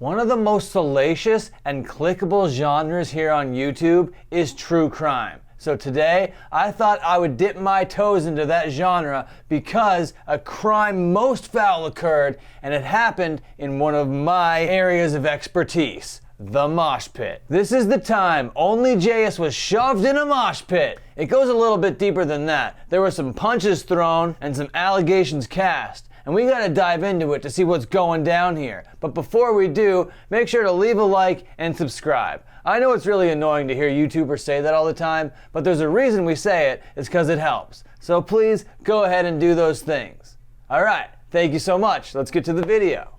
One of the most salacious and clickable genres here on YouTube is true crime. So today, I thought I would dip my toes into that genre because a crime most foul occurred, and it happened in one of my areas of expertise, the mosh pit. This is the time OnlyJayus was shoved in a mosh pit. It goes a little bit deeper than that. There were some punches thrown and some allegations cast. And we gotta dive into it to see what's going down here. But before we do, make sure to leave a like and subscribe. I know it's really annoying to hear YouTubers say that all the time, but there's a reason we say it. It's because it helps. So please go ahead and do those things. All right, thank you so much. Let's get to the video.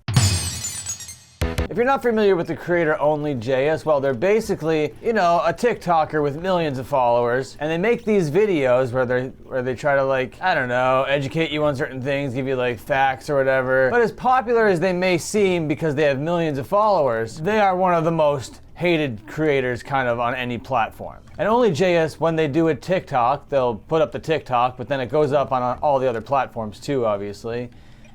If you're not familiar with the creator OnlyJayus, well, they're basically, a TikToker with millions of followers, and they make these videos where they try to educate you on certain things, give you facts or whatever. But as popular as they may seem because they have millions of followers, they are one of the most hated creators kind of on any platform. And OnlyJayus, when they do a TikTok, they'll put up the TikTok, but then it goes up on all the other platforms too, obviously.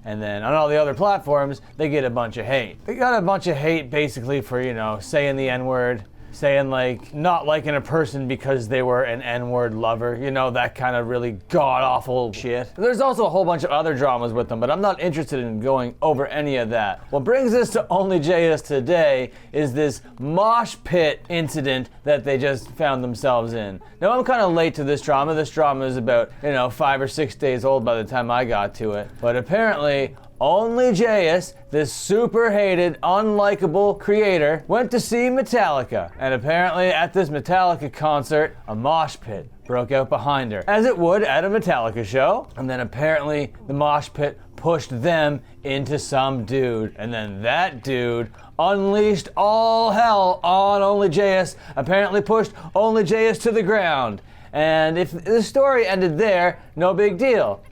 And then on all the other platforms, they get a bunch of hate. They got a bunch of hate basically for, saying the N-word, saying not liking a person because they were an N-word lover, that kind of really god-awful shit. There's also a whole bunch of other dramas with them, but I'm not interested in going over any of that. What brings us to OnlyJayus today is this mosh pit incident that they just found themselves in. Now, I'm kind of late to this drama. This drama is about, 5 or 6 days old by the time I got to it. But apparently, OnlyJayus, this super hated, unlikable creator, went to see Metallica. And apparently at this Metallica concert, a mosh pit broke out behind her, as it would at a Metallica show. And then apparently the mosh pit pushed them into some dude. And then that dude unleashed all hell on OnlyJayus, apparently pushed OnlyJayus to the ground. And if the story ended there, no big deal.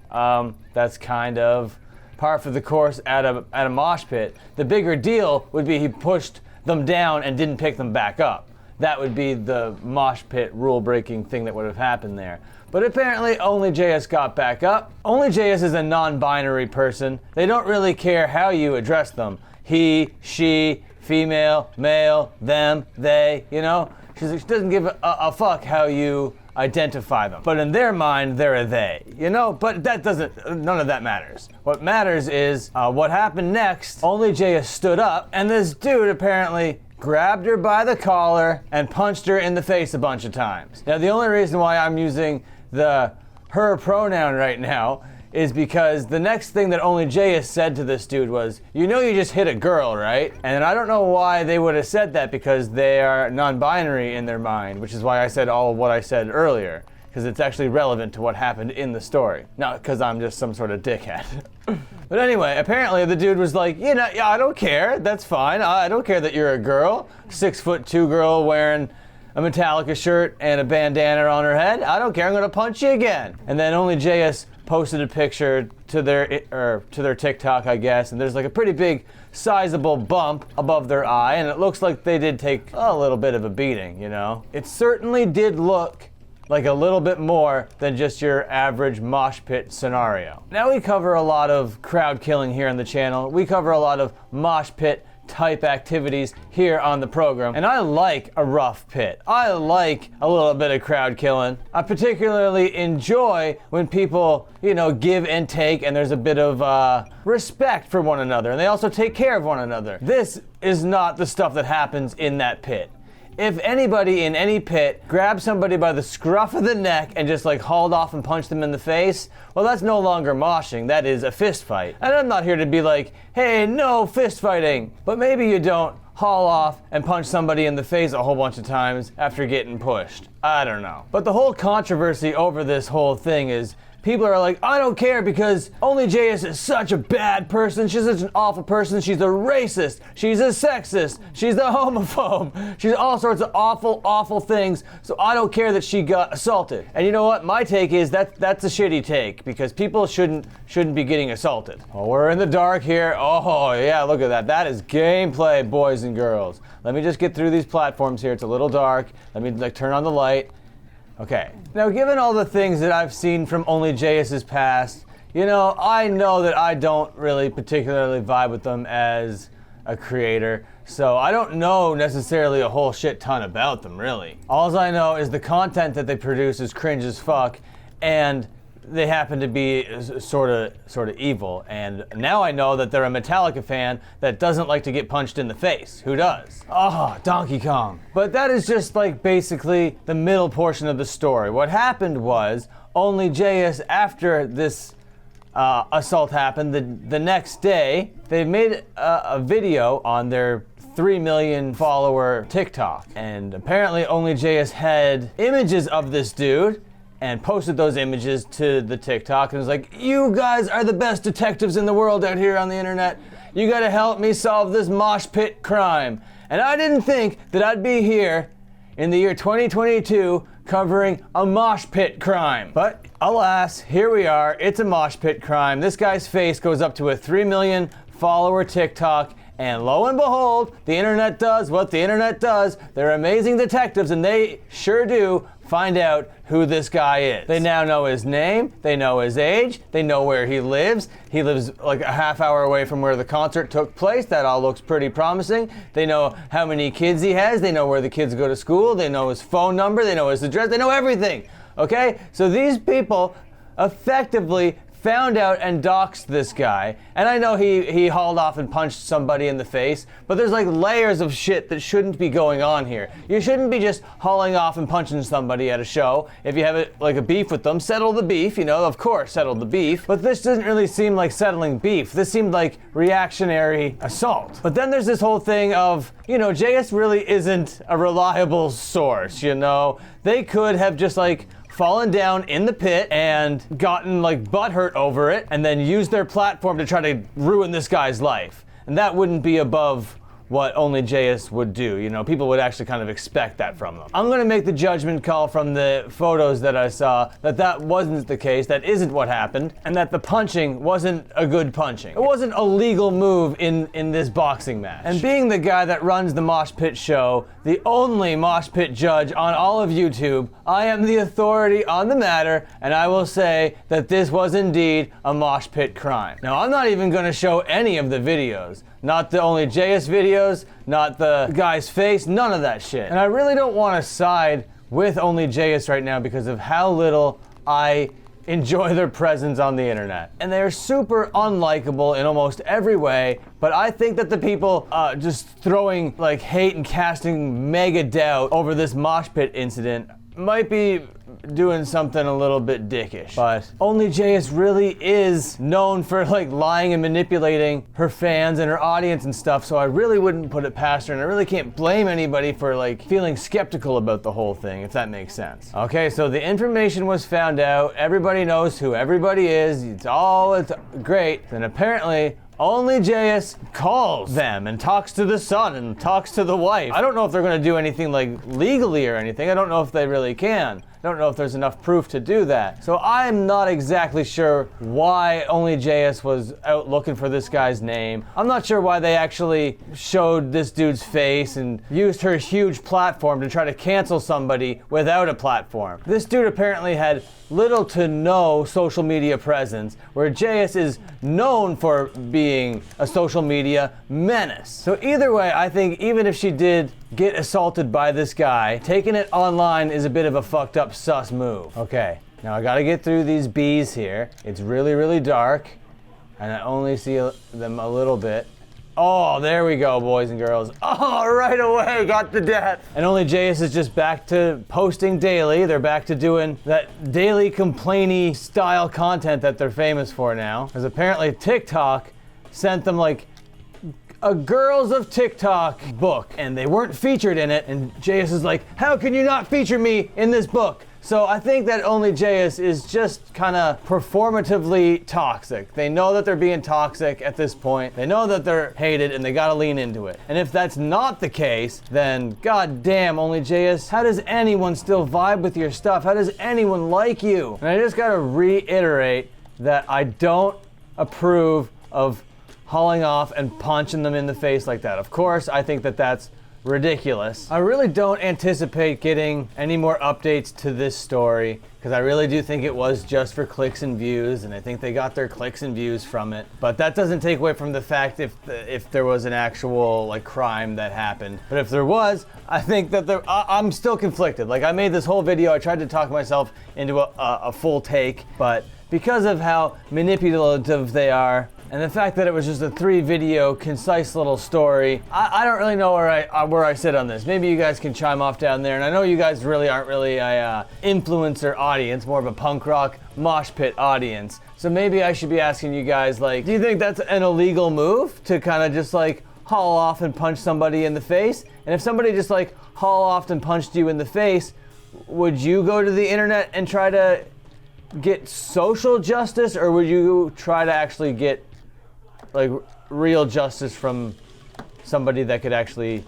That's kind of par for the course at a mosh pit. The bigger deal would be he pushed them down and didn't pick them back up. That would be the mosh pit rule-breaking thing that would have happened there. But apparently OnlyJayus got back up. OnlyJayus is a non-binary person. They don't really care how you address them. He, she, female, male, them, they, She doesn't give a fuck how you identify them. But in their mind, they're a they, But none of that matters. What matters is what happened next. OnlyJayus stood up, and this dude apparently grabbed her by the collar and punched her in the face a bunch of times. Now, the only reason why I'm using the her pronoun right now is because the next thing that OnlyJayus said to this dude was, you just hit a girl, right? And I don't know why they would have said that, because they are non-binary in their mind, which is why I said all of what I said earlier, because it's actually relevant to what happened in the story, not because I'm just some sort of dickhead. But anyway, apparently the dude was like, yeah, I don't care, that's fine. I don't care that you're a girl, 6'2" girl wearing a Metallica shirt and a bandana on her head. I don't care, I'm gonna punch you again. And then OnlyJayus posted a picture to their TikTok, I guess, and there's a pretty big, sizable bump above their eye, and it looks like they did take a little bit of a beating, It certainly did look like a little bit more than just your average mosh pit scenario. Now, we cover a lot of crowd killing here on the channel. We cover a lot of mosh pit type activities here on the program, and I like a rough pit. I like a little bit of crowd killing. I particularly enjoy when people, give and take, and there's a bit of respect for one another, and they also take care of one another. This is not the stuff that happens in that pit. If anybody in any pit grabbed somebody by the scruff of the neck and just hauled off and punched them in the face, well, that's no longer moshing, that is a fist fight. And I'm not here to be like, hey, no fist fighting. But maybe you don't haul off and punch somebody in the face a whole bunch of times after getting pushed. I don't know. But the whole controversy over this whole thing is people are like, I don't care because OnlyJayus is such a bad person. She's such an awful person. She's a racist. She's a sexist. She's a homophobe. She's all sorts of awful, awful things. So I don't care that she got assaulted. And you know what? My take is that's a shitty take, because people shouldn't be getting assaulted. Oh, we're in the dark here. Oh yeah, look at that. That is gameplay, boys and girls. Let me just get through these platforms here. It's a little dark. Let me turn on the light. Okay. Now, given all the things that I've seen from OnlyJayus's past, I know that I don't really particularly vibe with them as a creator. So I don't know necessarily a whole shit ton about them, really. All I know is the content that they produce is cringe as fuck, and they happen to be sort of evil. And now I know that they're a Metallica fan that doesn't like to get punched in the face. Who does? Oh, Donkey Kong. But that is just like basically the middle portion of the story. What happened was OnlyJayus, after this assault happened, the next day, they made a video on their 3 million follower TikTok. And apparently OnlyJayus had images of this dude and posted those images to the TikTok and was like, you guys are the best detectives in the world out here on the internet. You gotta help me solve this mosh pit crime. And I didn't think that I'd be here in the year 2022 covering a mosh pit crime. But alas, here we are. It's a mosh pit crime. This guy's face goes up to a 3 million follower TikTok, and lo and behold, the internet does what the internet does. They're amazing detectives, and they sure do find out who this guy is. They now know his name, they know his age, they know where he lives. He lives like a half hour away from where the concert took place. That all looks pretty promising. They know how many kids he has, they know where the kids go to school, they know his phone number, they know his address, they know everything. Okay? So these people effectively found out and doxed this guy. And I know he hauled off and punched somebody in the face, but there's like layers of shit that shouldn't be going on here. You shouldn't be just hauling off and punching somebody at a show. If you have a beef with them, settle the beef, of course, settle the beef. But this doesn't really seem like settling beef. This seemed like reactionary assault. But then there's this whole thing of, JS really isn't a reliable source, They could have just fallen down in the pit and gotten butthurt over it and then used their platform to try to ruin this guy's life. And that wouldn't be above what OnlyJayus would do. People would actually kind of expect that from them. I'm gonna make the judgment call from the photos that I saw that wasn't the case, that isn't what happened, and that the punching wasn't a good punching. It wasn't a legal move in this boxing match. And being the guy that runs the Mosh Pit show, the only Mosh Pit judge on all of YouTube, I am the authority on the matter, and I will say that this was indeed a Mosh Pit crime. Now, I'm not even gonna show any of the videos. Not the OnlyJayus videos, not the guy's face, none of that shit. And I really don't want to side with OnlyJayus right now because of how little I enjoy their presence on the internet. And they're super unlikable in almost every way, but I think that the people just throwing hate and casting mega doubt over this mosh pit incident might be doing something a little bit dickish. But OnlyJayus really is known for lying and manipulating her fans and her audience and stuff, so I really wouldn't put it past her, and I really can't blame anybody for feeling skeptical about the whole thing, if that makes sense. Okay, so the information was found out, everybody knows who everybody is, it's great, and apparently OnlyJayus calls them and talks to the son and talks to the wife. I don't know if they're gonna do anything legally or anything. I don't know if they really can. I don't know if there's enough proof to do that. So I'm not exactly sure why OnlyJayus was out looking for this guy's name. I'm not sure why they actually showed this dude's face and used her huge platform to try to cancel somebody without a platform. This dude apparently had little to no social media presence, where Jayus is known for being a social media menace. So either way, I think even if she did get assaulted by this guy, taking it online is a bit of a fucked up sus move. Okay, now I gotta get through these bees here. It's really, really dark, and I only see them a little bit. Oh, there we go, boys and girls. Oh, right away, got the death. And OnlyJayus is just back to posting daily. They're back to doing that daily complainy style content that they're famous for now. Because apparently TikTok sent them a Girls of TikTok book, and they weren't featured in it, and Jayus is like, how can you not feature me in this book? So I think that OnlyJayus is just kind of performatively toxic. They know that they're being toxic at this point. They know that they're hated, and they gotta lean into it. And if that's not the case, then goddamn, OnlyJayus, how does anyone still vibe with your stuff? How does anyone like you? And I just gotta reiterate that I don't approve of hauling off and punching them in the face like that. Of course, I think that that's ridiculous. I really don't anticipate getting any more updates to this story because I really do think it was just for clicks and views, and I think they got their clicks and views from it. But that doesn't take away from the fact if there was an actual like crime that happened. But if there was, I think that I'm still conflicted. Like, I made this whole video, I tried to talk myself into a full take, but because of how manipulative they are, and the fact that it was just a 3-video, concise little story, I don't really know where I sit on this. Maybe you guys can chime off down there. And I know you guys really aren't really a influencer audience, more of a punk rock mosh pit audience. So maybe I should be asking you guys, like, do you think that's an illegal move to kind of just like haul off and punch somebody in the face? And if somebody just like haul off and punched you in the face, would you go to the internet and try to get social justice, or would you try to actually get like real justice from somebody that could actually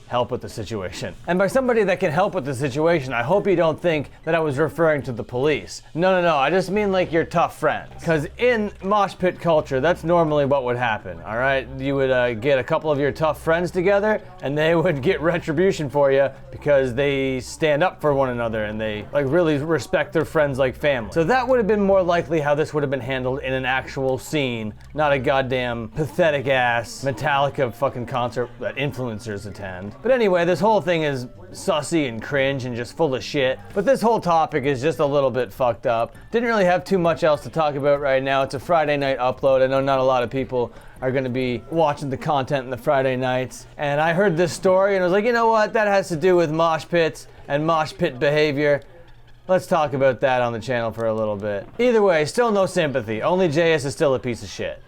help with the situation? And by somebody that can help with the situation, I hope you don't think that I was referring to the police. No, I just mean like your tough friends. Because in mosh pit culture, that's normally what would happen, all right? You would get a couple of your tough friends together, and they would get retribution for you because they stand up for one another and they like really respect their friends like family. So that would have been more likely how this would have been handled in an actual scene, not a goddamn pathetic ass Metallica fucking concert that influencers attend. But anyway, this whole thing is sussy and cringe and just full of shit. But this whole topic is just a little bit fucked up. Didn't really have too much else to talk about right now. It's a Friday night upload. I know not a lot of people are going to be watching the content in the Friday nights. And I heard this story and I was like, you know what? That has to do with mosh pits and mosh pit behavior. Let's talk about that on the channel for a little bit. Either way, still no sympathy. OnlyJayus is still a piece of shit.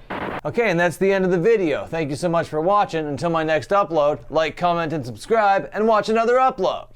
Okay, and that's the end of the video. Thank you so much for watching. Until my next upload, like, comment, and subscribe, and watch another upload.